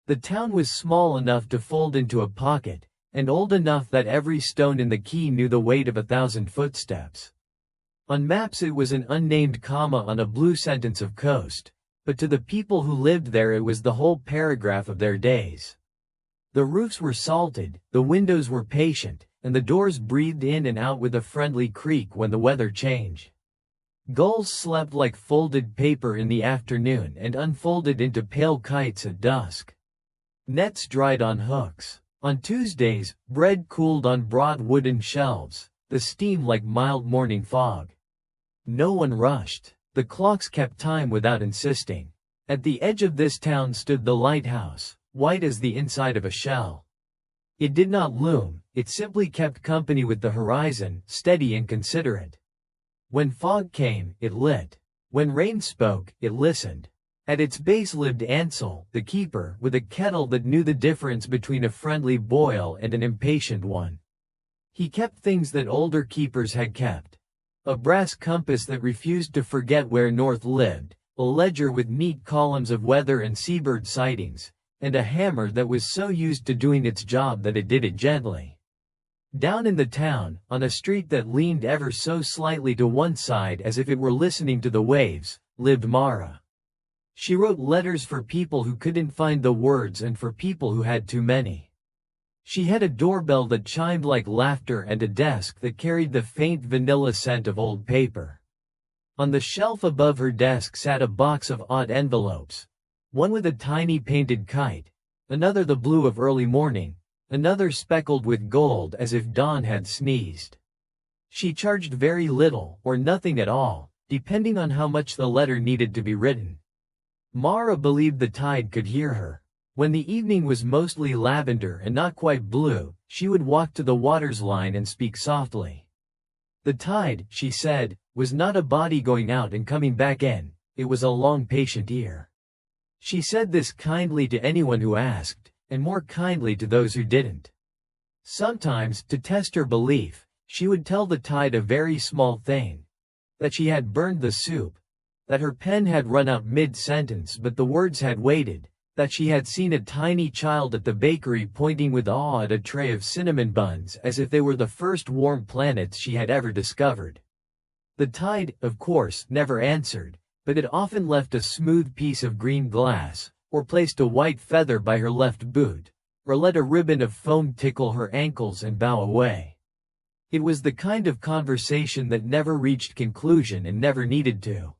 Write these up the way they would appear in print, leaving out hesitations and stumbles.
The town was small enough to fold into a pocket, and old enough that every stone in the key knew the weight of 1,000 footsteps. On maps it was an unnamed comma on a blue sentence of coast, but to the people who lived there it was the whole paragraph of their days. The roofs were salted, the windows were patient, and the doors breathed in and out with a friendly creak when the weather changed. Gulls slept like folded paper in the afternoon and unfolded into pale kites at dusk. Nets dried on hooks. On Tuesdays, bread cooled on broad wooden shelves, the steam like mild morning fog. No one rushed. The clocks kept time without insisting. At the edge of this town stood the lighthouse, white as the inside of a shell. It did not loom, it simply kept company with the horizon, steady and considerate. When fog came, it lit. When rain spoke, it listened. At its base lived Ansel, the keeper, with a kettle that knew the difference between a friendly boil and an impatient one. He kept things that older keepers had kept. A brass compass that refused to forget where north lived, a ledger with neat columns of weather and seabird sightings, and a hammer that was so used to doing its job that it did it gently. Down in the town, on a street that leaned ever so slightly to one side as if it were listening to the waves, lived Mara. She wrote letters for people who couldn't find the words and for people who had too many. She had a doorbell that chimed like laughter and a desk that carried the faint vanilla scent of old paper. On the shelf above her desk sat a box of odd envelopes, one with a tiny painted kite, another the blue of early morning, another speckled with gold as if dawn had sneezed. She charged very little or nothing at all, depending on how much the letter needed to be written. Mara believed the tide could hear her. When the evening was mostly lavender and not quite blue, she would walk to the water's line and speak softly. The tide, she said, was not a body going out and coming back in, it was a long patient ear. She said this kindly to anyone who asked, and more kindly to those who didn't. Sometimes, to test her belief, she would tell the tide a very small thing. That she had burned the soup. That her pen had run out mid-sentence but the words had waited. That she had seen a tiny child at the bakery pointing with awe at a tray of cinnamon buns as if they were the first warm planets she had ever discovered. The tide, of course, never answered, but it often left a smooth piece of green glass, or placed a white feather by her left boot, or let a ribbon of foam tickle her ankles and bow away. It was the kind of conversation that never reached conclusion and never needed to.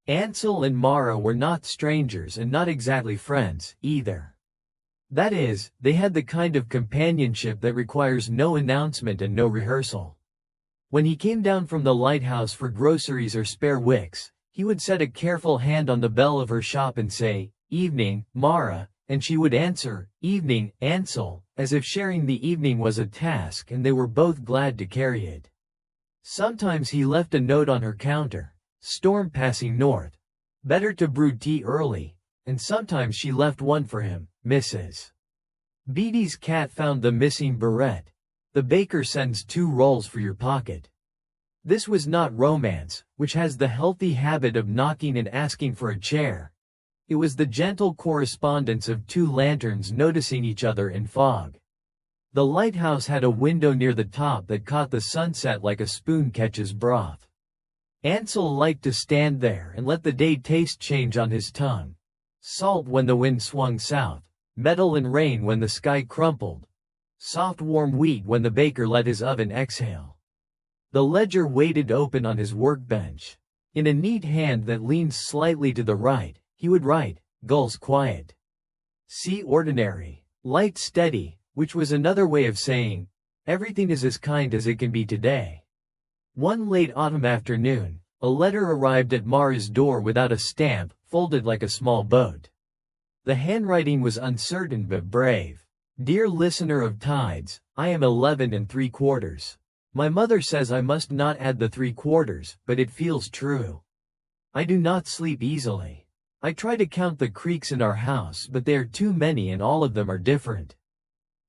Ansel and Mara were not strangers and not exactly friends, either. That is, they had the kind of companionship that requires no announcement and no rehearsal. When he came down from the lighthouse for groceries or spare wicks, he would set a careful hand on the bell of her shop and say, "Evening, Mara," and she would answer, "Evening, Ansel," as if sharing the evening was a task and they were both glad to carry it. Sometimes he left a note on her counter. Storm passing north. Better to brew tea early, and sometimes she left one for him, Mrs. Beatty's cat found the missing barrette. The baker sends 2 rolls for your pocket. This was not romance, which has the healthy habit of knocking and asking for a chair. It was the gentle correspondence of 2 lanterns noticing each other in fog. The lighthouse had a window near the top that caught the sunset like a spoon catches broth. Ansel liked to stand there and let the day taste change on his tongue. Salt when the wind swung south, metal and rain when the sky crumpled, soft warm wheat when the baker let his oven exhale. The ledger waited open on his workbench. In a neat hand that leaned slightly to the right, he would write, "Gulls quiet. Sea ordinary. Light steady," which was another way of saying, everything is as kind as it can be today. One late autumn afternoon, a letter arrived at Mara's door without a stamp, folded like a small boat. The handwriting was uncertain but brave. "Dear listener of tides, I am 11 3/4. My mother says I must not add the 3/4, but it feels true. I do not sleep easily. I try to count the creaks in our house but they are too many and all of them are different.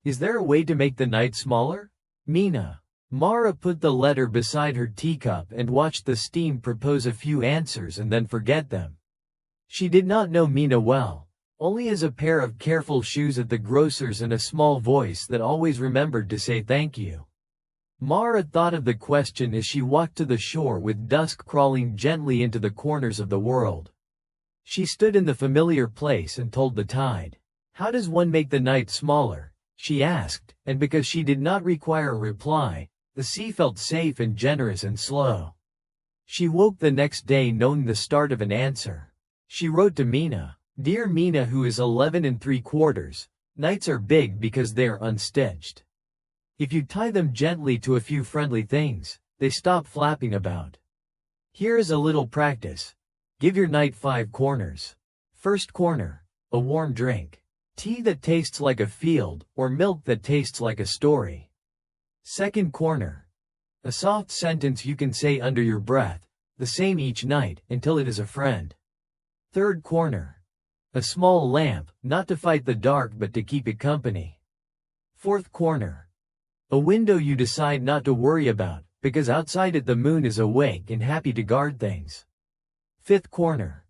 Is there a way to make the night smaller? Mina." Mara put the letter beside her teacup and watched the steam propose a few answers and then forget them. She did not know Mina well, only as a pair of careful shoes at the grocer's and a small voice that always remembered to say thank you. Mara thought of the question as she walked to the shore with dusk crawling gently into the corners of the world. She stood in the familiar place and told the tide. "How does one make the night smaller?" she asked, and because she did not require a reply, the sea felt safe and generous and slow. She woke the next day knowing the start of an answer. She wrote to Mina. "Dear Mina, who is 11 3/4, nights are big because they are unstitched. If you tie them gently to a few friendly things, they stop flapping about. Here is a little practice. Give your night 5 corners. First corner, a warm drink. Tea that tastes like a field, or milk that tastes like a story. Second corner, a soft sentence you can say under your breath, the same each night, until it is a friend. Third corner, a small lamp, not to fight the dark but to keep it company. Fourth corner, a window you decide not to worry about, because outside it the moon is awake and happy to guard things. Fifth corner,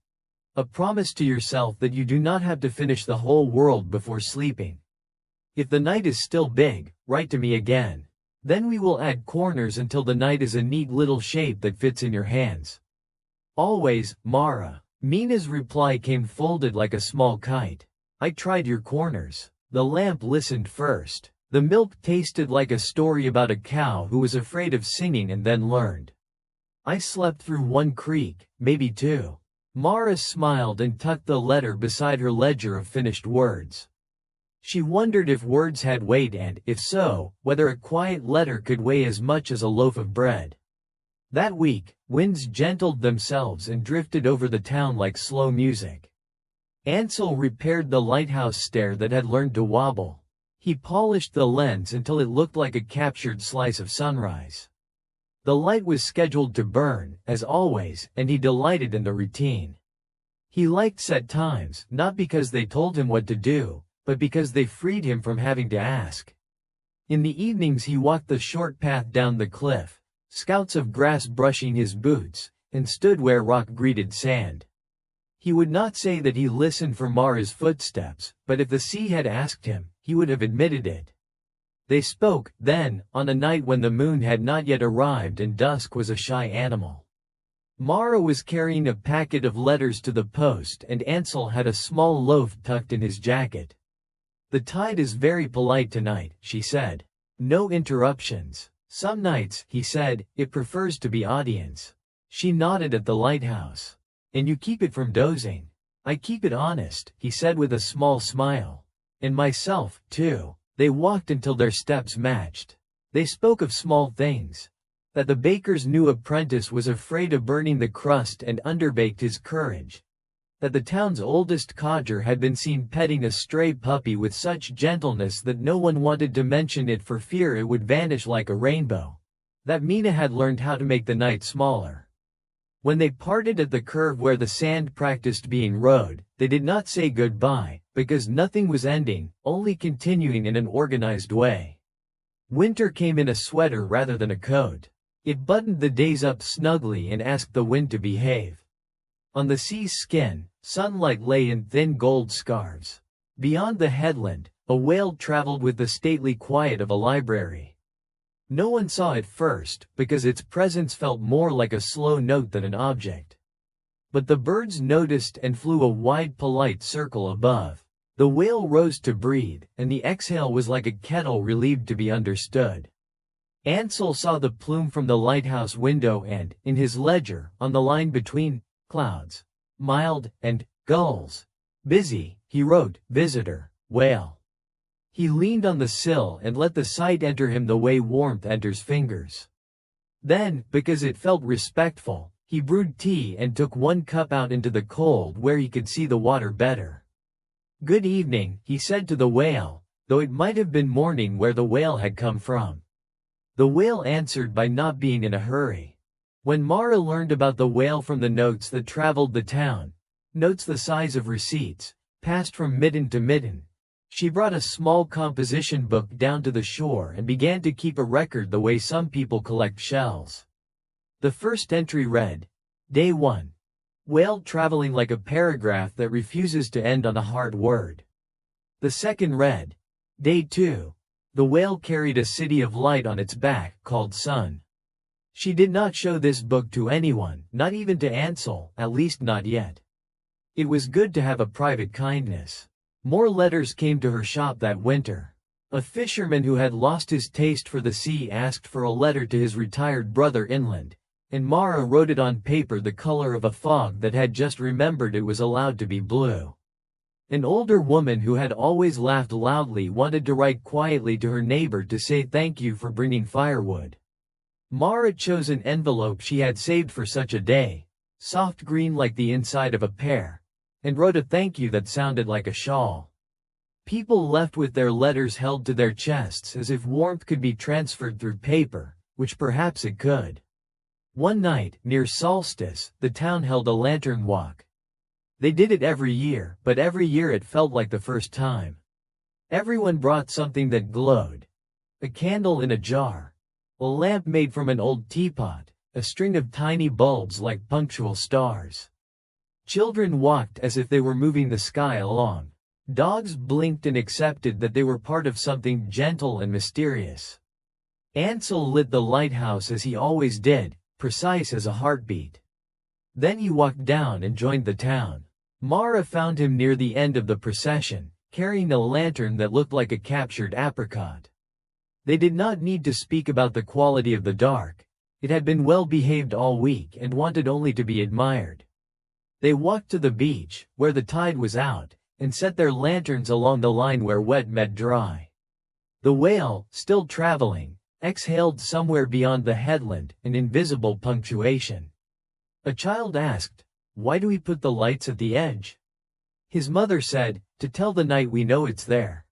a promise to yourself that you do not have to finish the whole world before sleeping. If the night is still big, write to me again. Then we will add corners until the night is a neat little shape that fits in your hands. Always, Mara." Mina's reply came folded like a small kite. "I tried your corners." The lamp listened first. The milk tasted like a story about a cow who was afraid of singing and then learned. "I slept through 1 creak, maybe 2. Mara smiled and tucked the letter beside her ledger of finished words. She wondered if words had weight and, if so, whether a quiet letter could weigh as much as a loaf of bread. That week, winds gentled themselves and drifted over the town like slow music. Ansel repaired the lighthouse stair that had learned to wobble. He polished the lens until it looked like a captured slice of sunrise. The light was scheduled to burn, as always, and he delighted in the routine. He liked set times, not because they told him what to do, but because they freed him from having to ask. In the evenings he walked the short path down the cliff, scouts of grass brushing his boots, and stood where rock greeted sand. He would not say that he listened for Mara's footsteps, but if the sea had asked him, he would have admitted it. They spoke, then, on a night when the moon had not yet arrived and dusk was a shy animal. Mara was carrying a packet of letters to the post and Ansel had a small loaf tucked in his jacket. "The tide is very polite tonight," she said. "No interruptions. Some nights," he said, "it prefers to be audience." She nodded at the lighthouse. "And you keep it from dozing." "I keep it honest," he said with a small smile. "And myself, too." They walked until their steps matched. They spoke of small things. That the baker's new apprentice was afraid of burning the crust and underbaked his courage. That the town's oldest codger had been seen petting a stray puppy with such gentleness that no one wanted to mention it for fear it would vanish like a rainbow. That Mina had learned how to make the night smaller. When they parted at the curve where the sand practiced being rode, they did not say goodbye, because nothing was ending, only continuing in an organized way. Winter came in a sweater rather than a coat. It buttoned the days up snugly and asked the wind to behave. On the sea's skin, sunlight lay in thin gold scarves. Beyond the headland, a whale traveled with the stately quiet of a library. No one saw it first, because its presence felt more like a slow note than an object. But the birds noticed and flew a wide polite circle above. The whale rose to breathe, and the exhale was like a kettle relieved to be understood. Ansel saw the plume from the lighthouse window and, in his ledger, on the line between clouds, mild, and gulls. Busy, he wrote, visitor, whale. He leaned on the sill and let the sight enter him the way warmth enters fingers. Then, because it felt respectful, he brewed tea and took 1 cup out into the cold where he could see the water better. "Good evening," he said to the whale, though it might have been morning where the whale had come from. The whale answered by not being in a hurry. When Mara learned about the whale from the notes that traveled the town, notes the size of receipts, passed from midden to midden, she brought a small composition book down to the shore and began to keep a record the way some people collect shells. The first entry read, Day 1. Whale traveling like a paragraph that refuses to end on a hard word. The second read, Day 2. The whale carried a city of light on its back, called Sun. She did not show this book to anyone, not even to Ansel, at least not yet. It was good to have a private kindness. More letters came to her shop that winter. A fisherman who had lost his taste for the sea asked for a letter to his retired brother inland, and Mara wrote it on paper the color of a fog that had just remembered it was allowed to be blue. An older woman who had always laughed loudly wanted to write quietly to her neighbor to say thank you for bringing firewood. Mara chose an envelope she had saved for such a day, soft green like the inside of a pear, and wrote a thank you that sounded like a shawl. People left with their letters held to their chests as if warmth could be transferred through paper, which perhaps it could. One night, near solstice, the town held a lantern walk. They did it every year, but every year it felt like the first time. Everyone brought something that glowed. A candle in a jar. A lamp made from an old teapot. A string of tiny bulbs like punctual stars. Children walked as if they were moving the sky along. Dogs blinked and accepted that they were part of something gentle and mysterious. Ansel lit the lighthouse as he always did, precise as a heartbeat. Then he walked down and joined the town. Mara found him near the end of the procession, carrying a lantern that looked like a captured apricot. They did not need to speak about the quality of the dark. It had been well behaved all week and wanted only to be admired. They walked to the beach, where the tide was out, and set their lanterns along the line where wet met dry. The whale, still traveling, exhaled somewhere beyond the headland, an invisible punctuation. A child asked, "Why do we put the lights at the edge?" His mother said, "To tell the night we know it's there.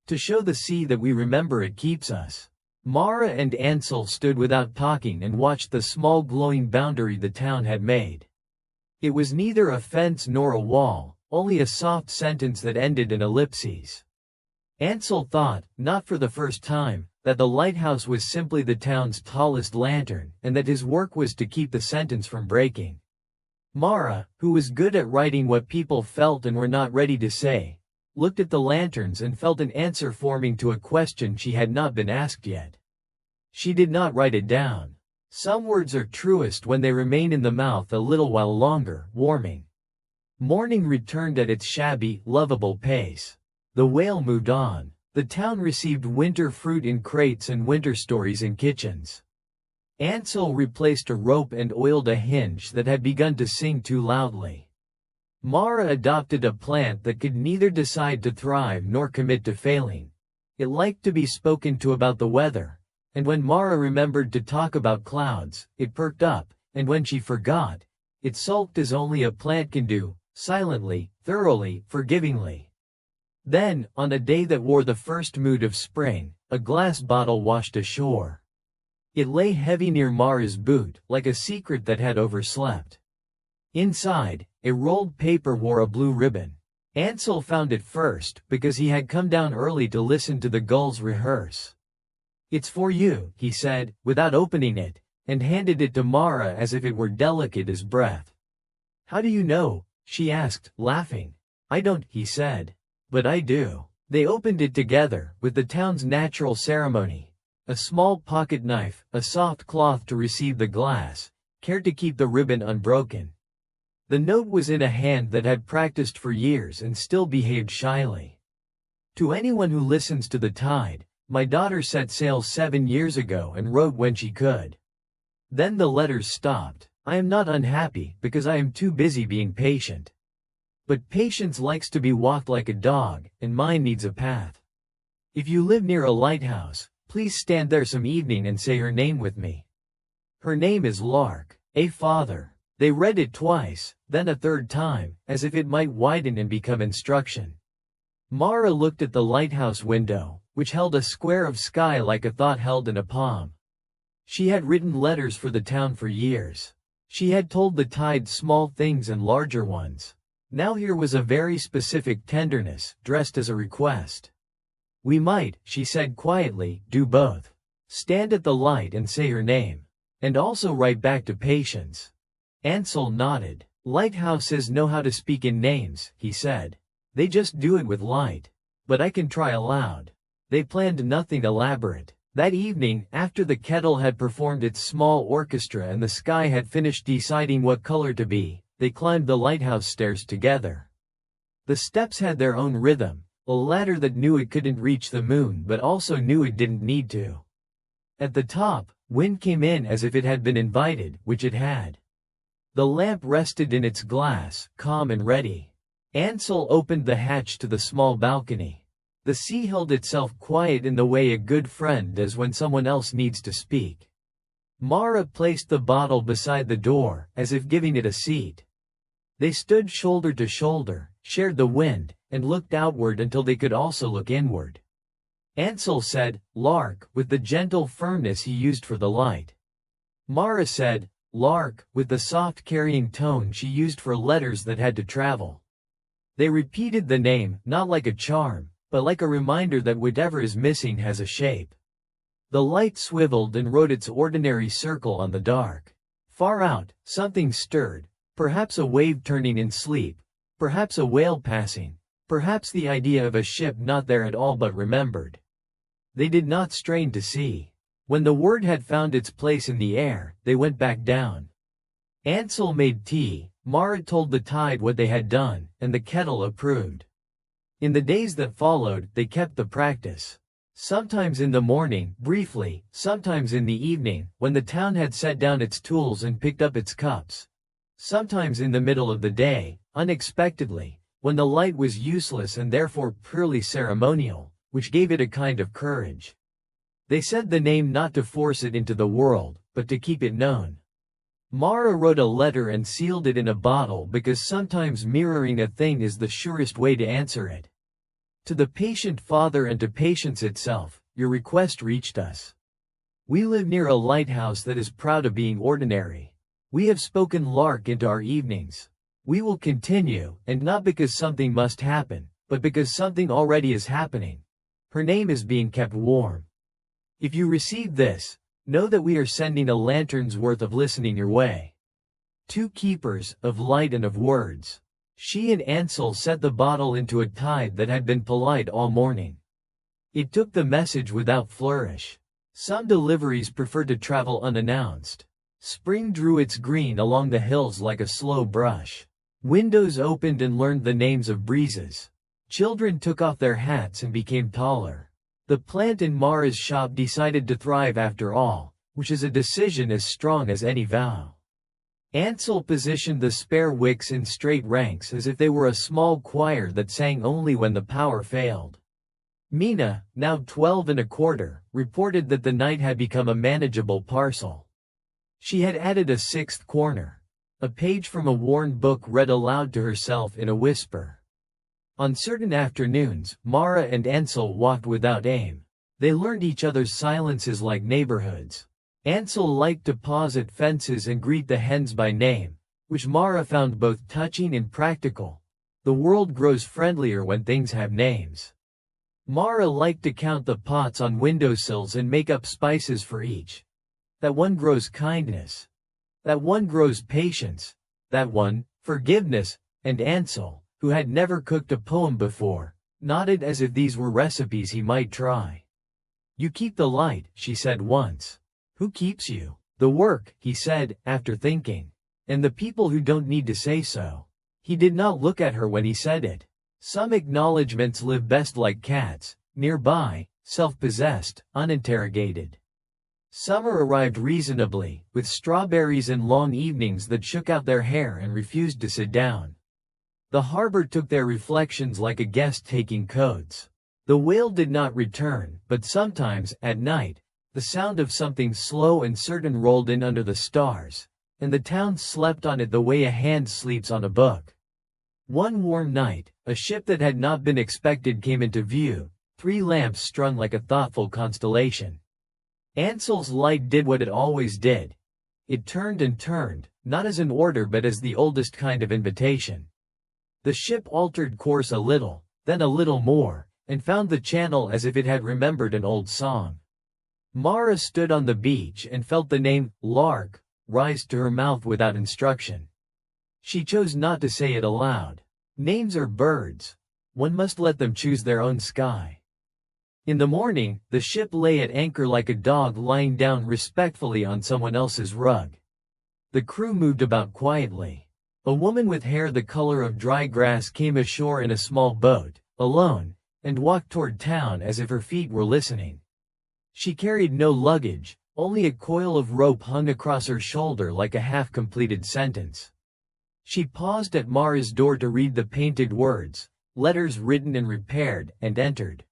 To show the sea that we remember it keeps us." Mara and Ansel stood without talking and watched the small glowing boundary the town had made. It was neither a fence nor a wall, only a soft sentence that ended in ellipses. Ansel thought, not for the first time, that the lighthouse was simply the town's tallest lantern, and that his work was to keep the sentence from breaking. Mara, who was good at writing what people felt and were not ready to say, looked at the lanterns and felt an answer forming to a question she had not been asked yet. She did not write it down. Some words are truest when they remain in the mouth a little while longer, warming. Morning returned at its shabby, lovable pace. The whale moved on. The town received winter fruit in crates and winter stories in kitchens. Ansel replaced a rope and oiled a hinge that had begun to sing too loudly. Mara adopted a plant that could neither decide to thrive nor commit to failing. It liked to be spoken to about the weather, and when Mara remembered to talk about clouds, it perked up, and when she forgot, it sulked as only a plant can do, silently, thoroughly, forgivingly. Then, on a day that wore the first mood of spring, a glass bottle washed ashore. It lay heavy near Mara's boot, like a secret that had overslept. Inside, a rolled paper wore a blue ribbon. Ansel found it first, because he had come down early to listen to the gulls rehearse. "It's for you," he said, without opening it, and handed it to Mara as if it were delicate as breath. "How do you know?" she asked, laughing. "I don't," he said. "But I do." They opened it together, with the town's natural ceremony. A small pocket knife, a soft cloth to receive the glass, care to keep the ribbon unbroken. The note was in a hand that had practiced for years and still behaved shyly. "To anyone who listens to the tide, my daughter set sail 7 years ago and wrote when she could." Then the letters stopped. "I am not unhappy, because I am too busy being patient. But patience likes to be walked like a dog, and mine needs a path. If you live near a lighthouse, please stand there some evening and say her name with me. Her name is Lark. Father." They read it twice, then a third time, as if it might widen and become instruction. Mara looked at the lighthouse window, which held a square of sky like a thought held in a palm. She had written letters for the town for years. She had told the tide small things and larger ones. Now here was a very specific tenderness, dressed as a request. "We might," she said quietly, "do both. Stand at the light and say her name. And also write back to Patience." Ansel nodded. Lighthouses know how to speak in names, he said. They just do it with light. But I can try aloud. They planned nothing elaborate. That evening, after the kettle had performed its small orchestra and the sky had finished deciding what color to be, they climbed the lighthouse stairs together. The steps had their own rhythm, a ladder that knew it couldn't reach the moon but also knew it didn't need to. At the top, wind came in as if it had been invited, which it had. The lamp rested in its glass, calm and ready. Ansel opened the hatch to the small balcony. The sea held itself quiet in the way a good friend does when someone else needs to speak. Mara placed the bottle beside the door, as if giving it a seat. They stood shoulder to shoulder, shared the wind, and looked outward until they could also look inward. Ansel said, "Lark," with the gentle firmness he used for the light. Mara said, "Lark," with the soft carrying tone she used for letters that had to travel. They repeated the name, not like a charm, but like a reminder that whatever is missing has a shape. The light swiveled and wrote its ordinary circle on the dark. Far out, something stirred, perhaps a wave turning in sleep, perhaps a whale passing, perhaps the idea of a ship not there at all but remembered. They did not strain to see. When the word had found its place in the air, they went back down. Ansel made tea, Mara told the tide what they had done, and the kettle approved. In the days that followed, they kept the practice. Sometimes in the morning, briefly, sometimes in the evening, when the town had set down its tools and picked up its cups. Sometimes in the middle of the day, unexpectedly, when the light was useless and therefore purely ceremonial, which gave it a kind of courage. They said the name not to force it into the world, but to keep it known. Mara wrote a letter and sealed it in a bottle because sometimes mirroring a thing is the surest way to answer it. To the patient father and to patience itself, your request reached us. We live near a lighthouse that is proud of being ordinary. We have spoken lark into our evenings. We will continue, and not because something must happen, but because something already is happening. Her name is being kept warm. If you receive this, know that we are sending a lantern's worth of listening your way. 2 keepers, of light and of words. She and Ansel set the bottle into a tide that had been polite all morning. It took the message without flourish. Some deliveries prefer to travel unannounced. Spring drew its green along the hills like a slow brush. Windows opened and learned the names of breezes. Children took off their hats and became taller. The plant in Mara's shop decided to thrive after all, which is a decision as strong as any vow. Ansel positioned the spare wicks in straight ranks as if they were a small choir that sang only when the power failed. Mina, now 12 1/4, reported that the night had become a manageable parcel. She had added a 6th corner. A page from a worn book read aloud to herself in a whisper. On certain afternoons, Mara and Ansel walked without aim. They learned each other's silences like neighborhoods. Ansel liked to pause at fences and greet the hens by name, which Mara found both touching and practical. The world grows friendlier when things have names. Mara liked to count the pots on windowsills and make up spices for each. That one grows kindness. That one grows patience. That one, forgiveness, and Ansel, who had never cooked a poem before, nodded as if these were recipes he might try. "You keep the light," she said once. "Who keeps you?" "The work," he said, after thinking. "And the people who don't need to say so." He did not look at her when he said it. Some acknowledgments live best like cats, nearby, self-possessed, uninterrogated. Summer arrived reasonably, with strawberries and long evenings that shook out their hair and refused to sit down. The harbor took their reflections like a guest taking coats. The whale did not return, but sometimes, at night, the sound of something slow and certain rolled in under the stars, and the town slept on it the way a hand sleeps on a book. One warm night, a ship that had not been expected came into view, 3 lamps strung like a thoughtful constellation. Ansel's light did what it always did. It turned and turned, not as an order but as the oldest kind of invitation. The ship altered course a little, then a little more, and found the channel as if it had remembered an old song. Mara stood on the beach and felt the name, Lark, rise to her mouth without instruction. She chose not to say it aloud. Names are birds. One must let them choose their own sky. In the morning, the ship lay at anchor like a dog lying down respectfully on someone else's rug. The crew moved about quietly. A woman with hair the color of dry grass came ashore in a small boat, alone, and walked toward town as if her feet were listening. She carried no luggage, only a coil of rope hung across her shoulder like a half-completed sentence. She paused at Mara's door to read the painted words, letters written and repaired, and entered.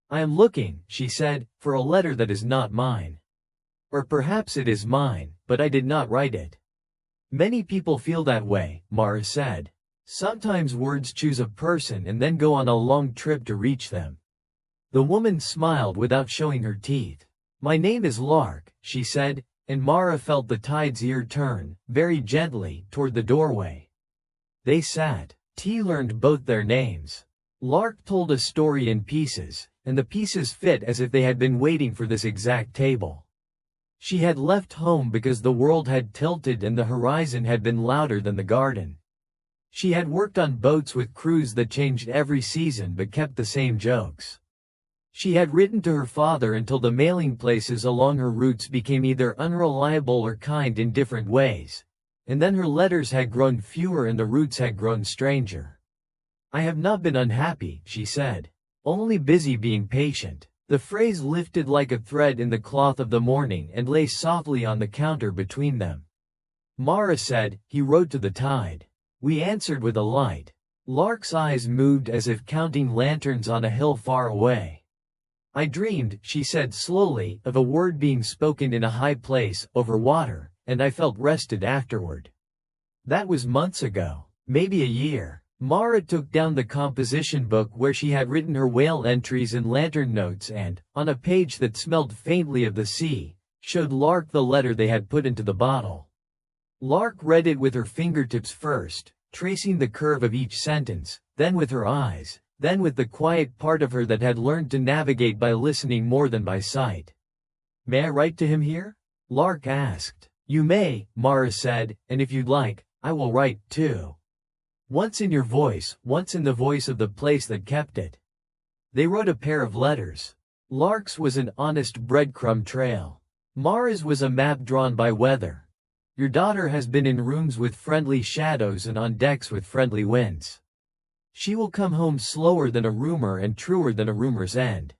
"I am looking," she said, "for a letter that is not mine. Or perhaps it is mine, but I did not write it." "Many people feel that way," Mara said. "Sometimes words choose a person and then go on a long trip to reach them." The woman smiled without showing her teeth. "My name is Lark," she said, and Mara felt the tide's ear turn, very gently, toward the doorway. They sat. T learned both their names. Lark told a story in pieces, and the pieces fit as if they had been waiting for this exact table. She had left home because the world had tilted and the horizon had been louder than the garden. She had worked on boats with crews that changed every season but kept the same jokes. She had written to her father until the mailing places along her routes became either unreliable or kind in different ways, and then her letters had grown fewer and the routes had grown stranger. "I have not been unhappy," she said. "Only busy being patient." The phrase lifted like a thread in the cloth of the morning and lay softly on the counter between them. Mara said, "He wrote to the tide." We answered with a light. Lark's eyes moved as if counting lanterns on a hill far away. "I dreamed," she said slowly, "of a word being spoken in a high place, over water, and I felt rested afterward. That was months ago, maybe a year." Mara took down the composition book where she had written her whale entries and lantern notes and, on a page that smelled faintly of the sea, showed Lark the letter they had put into the bottle. Lark read it with her fingertips first, tracing the curve of each sentence, then with her eyes, then with the quiet part of her that had learned to navigate by listening more than by sight. "May I write to him here?" Lark asked. "You may," Mara said, "and if you'd like, I will write, too. Once in your voice, once in the voice of the place that kept it." They wrote a pair of letters. Lark's was an honest breadcrumb trail. Mara's was a map drawn by weather. "Your daughter has been in rooms with friendly shadows and on decks with friendly winds. She will come home slower than a rumor and truer than a rumor's end."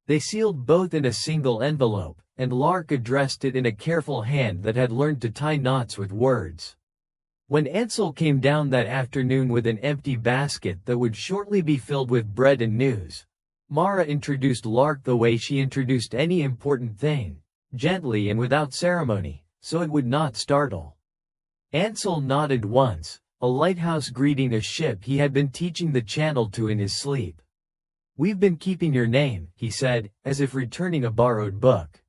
They sealed both in a single envelope, and Lark addressed it in a careful hand that had learned to tie knots with words. When Ansel came down that afternoon with an empty basket that would shortly be filled with bread and news, Mara introduced Lark the way she introduced any important thing, gently and without ceremony, so it would not startle. Ansel nodded once, a lighthouse greeting a ship he had been teaching the channel to in his sleep. "We've been keeping your name," he said, as if returning a borrowed book.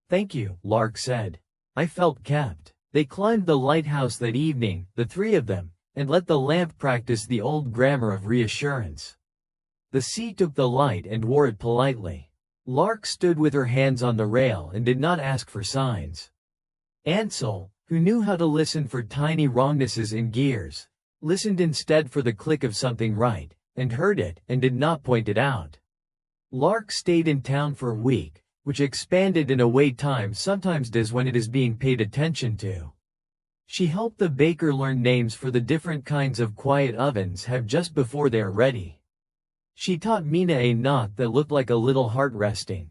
"Thank you," Lark said. "I felt kept." They climbed the lighthouse that evening, the three of them, and let the lamp practice the old grammar of reassurance. The sea took the light and wore it politely. Lark stood with her hands on the rail and did not ask for signs. Ansel, who knew how to listen for tiny wrongnesses in gears, listened instead for the click of something right, and heard it, and did not point it out. Lark stayed in town for a week, which expanded in a way time sometimes does when it is being paid attention to. She helped the baker learn names for the different kinds of quiet ovens have just before they are ready. She taught Mina a knot that looked like a little heart resting.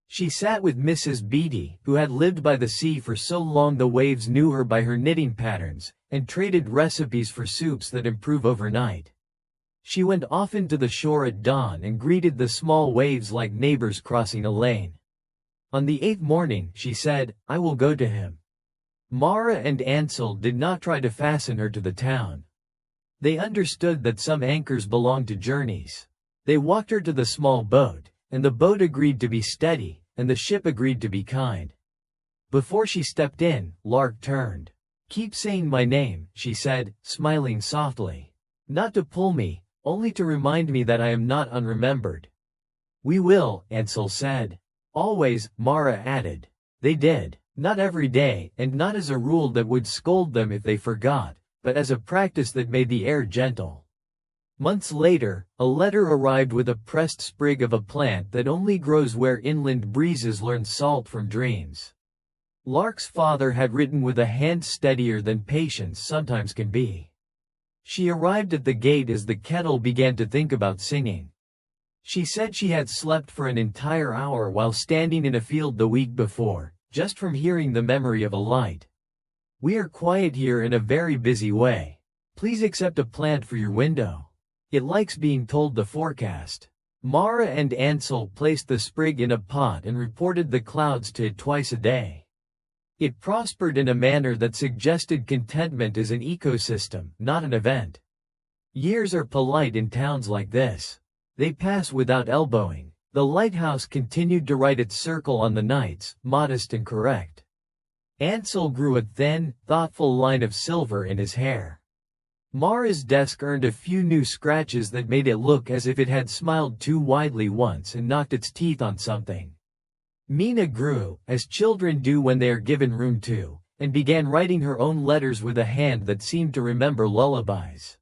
She sat with Mrs. Beatty, who had lived by the sea for so long the waves knew her by her knitting patterns, and traded recipes for soups that improve overnight. She went often to the shore at dawn and greeted the small waves like neighbors crossing a lane. On the 8th morning, she said, "I will go to him." Mara and Ansel did not try to fasten her to the town. They understood that some anchors belonged to journeys. They walked her to the small boat, and the boat agreed to be steady, and the ship agreed to be kind. Before she stepped in, Lark turned. "Keep saying my name," she said, smiling softly. "Not to pull me, only to remind me that I am not unremembered." "We will," Ansel said. "Always," Mara added. They did, not every day, and not as a rule that would scold them if they forgot, but as a practice that made the air gentle. Months later, a letter arrived with a pressed sprig of a plant that only grows where inland breezes learn salt from dreams. Lark's father had written with a hand steadier than patience sometimes can be. She arrived at the gate as the kettle began to think about singing. She said she had slept for an entire hour while standing in a field the week before, just from hearing the memory of a light. "We are quiet here in a very busy way. Please accept a plant for your window. It likes being told the forecast." Mara and Ansel placed the sprig in a pot and reported the clouds to it twice a day. It prospered in a manner that suggested contentment is an ecosystem, not an event. Years are polite in towns like this. They pass without elbowing. The lighthouse continued to write its circle on the nights, modest and correct. Ansel grew a thin, thoughtful line of silver in his hair. Mara's desk earned a few new scratches that made it look as if it had smiled too widely once and knocked its teeth on something. Mina grew, as children do when they are given room to, and began writing her own letters with a hand that seemed to remember lullabies.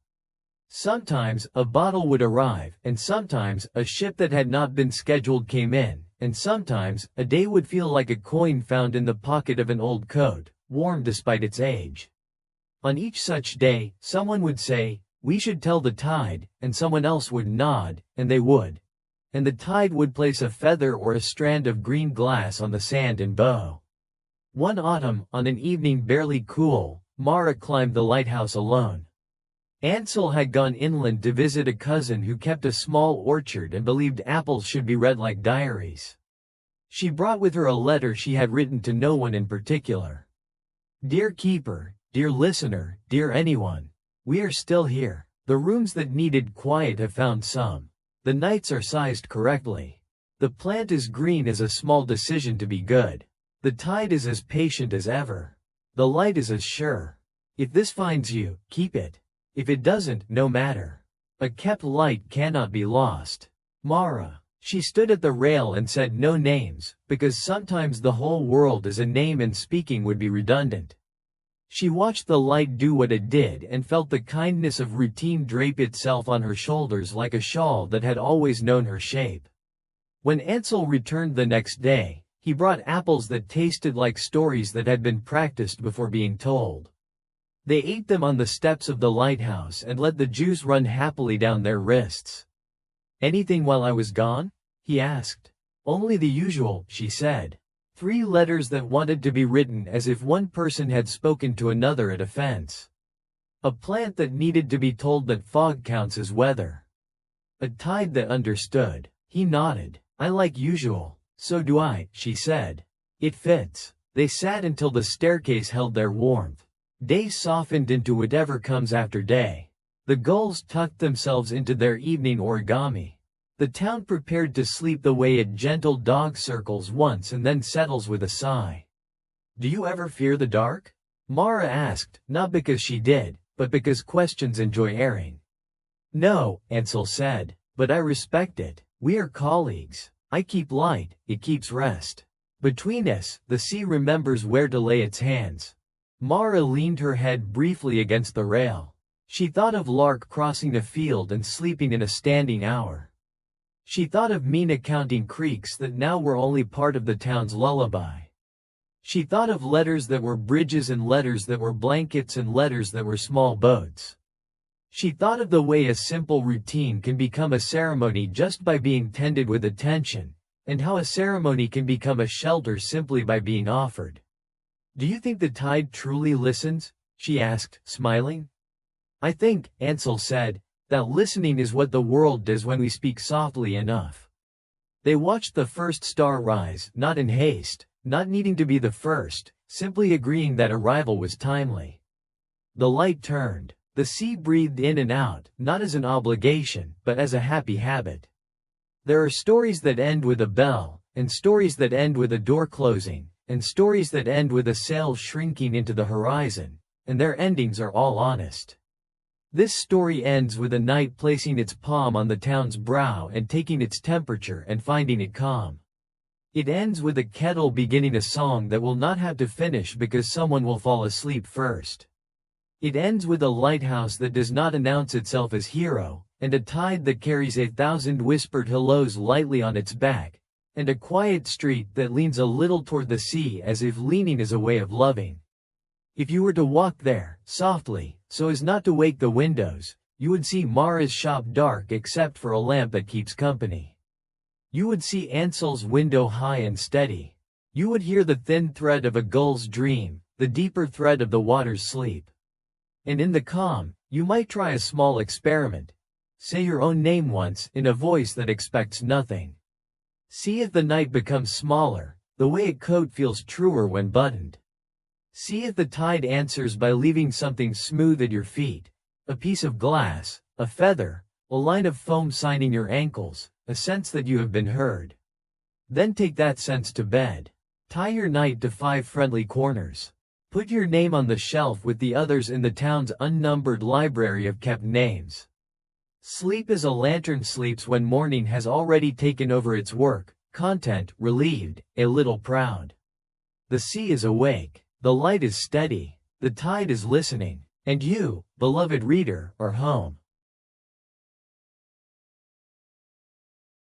Sometimes, a bottle would arrive, and sometimes, a ship that had not been scheduled came in, and sometimes, a day would feel like a coin found in the pocket of an old coat, warm despite its age. On each such day, someone would say, "We should tell the tide," and someone else would nod, and they would. And the tide would place a feather or a strand of green glass on the sand and bow. One autumn, on an evening barely cool, Mara climbed the lighthouse alone. Ansel had gone inland to visit a cousin who kept a small orchard and believed apples should be read like diaries. She brought with her a letter she had written to no one in particular. "Dear keeper, dear listener, dear anyone, we are still here. The rooms that needed quiet have found some. The nights are sized correctly. The plant is green as a small decision to be good. The tide is as patient as ever. The light is as sure. If this finds you, keep it. If it doesn't, no matter. A kept light cannot be lost. Mara." She stood at the rail and said no names, because sometimes the whole world is a name and speaking would be redundant. She watched the light do what it did and felt the kindness of routine drape itself on her shoulders like a shawl that had always known her shape. When Ansel returned the next day, he brought apples that tasted like stories that had been practiced before being told. They ate them on the steps of the lighthouse and let the juice run happily down their wrists. "Anything while I was gone?" he asked. "Only the usual," she said. 3 letters that wanted to be written as if one person had spoken to another at a fence. A plant that needed to be told that fog counts as weather. A tide that understood. He nodded. "I like usual." "So do I," she said. "It fits." They sat until the staircase held their warmth. Day softened into whatever comes after day. The gulls tucked themselves into their evening origami. The town prepared to sleep the way a gentle dog circles once and then settles with a sigh. "Do you ever fear the dark?" Mara asked, not because she did, but because questions enjoy airing. "No," Ansel said, "but I respect it. We are colleagues. I keep light, it keeps rest. Between us, the sea remembers where to lay its hands." Mara leaned her head briefly against the rail. She thought of Lark crossing a field and sleeping in a standing hour. She thought of Mina counting creeks that now were only part of the town's lullaby. She thought of letters that were bridges and letters that were blankets and letters that were small boats. She thought of the way a simple routine can become a ceremony just by being tended with attention, and how a ceremony can become a shelter simply by being offered. "Do you think the tide truly listens?" she asked, smiling. "I think," Ansel said, "that listening is what the world does when we speak softly enough." They watched the first star rise, not in haste, not needing to be the first, simply agreeing that arrival was timely. The light turned. The sea breathed in and out, not as an obligation, but as a happy habit. There are stories that end with a bell, and stories that end with a door closing, and stories that end with a sail shrinking into the horizon, and their endings are all honest. This story ends with a night placing its palm on the town's brow and taking its temperature and finding it calm. It ends with a kettle beginning a song that will not have to finish because someone will fall asleep first. It ends with a lighthouse that does not announce itself as hero, and a tide that carries 1,000 whispered hellos lightly on its back, and a quiet street that leans a little toward the sea as if leaning is a way of loving. If you were to walk there, softly, so as not to wake the windows, you would see Mara's shop dark except for a lamp that keeps company. You would see Ansel's window high and steady. You would hear the thin thread of a gull's dream, the deeper thread of the water's sleep. And in the calm, you might try a small experiment. Say your own name once, in a voice that expects nothing. See if the night becomes smaller, the way a coat feels truer when buttoned. See if the tide answers by leaving something smooth at your feet, a piece of glass, a feather, a line of foam signing your ankles, a sense that you have been heard. Then take that sense to bed. Tie your night to 5 friendly corners. Put your name on the shelf with the others in the town's unnumbered library of kept names. Sleep as a lantern sleeps when morning has already taken over its work, content, relieved, a little proud. The sea is awake, the light is steady, the tide is listening, and you, beloved reader, are home.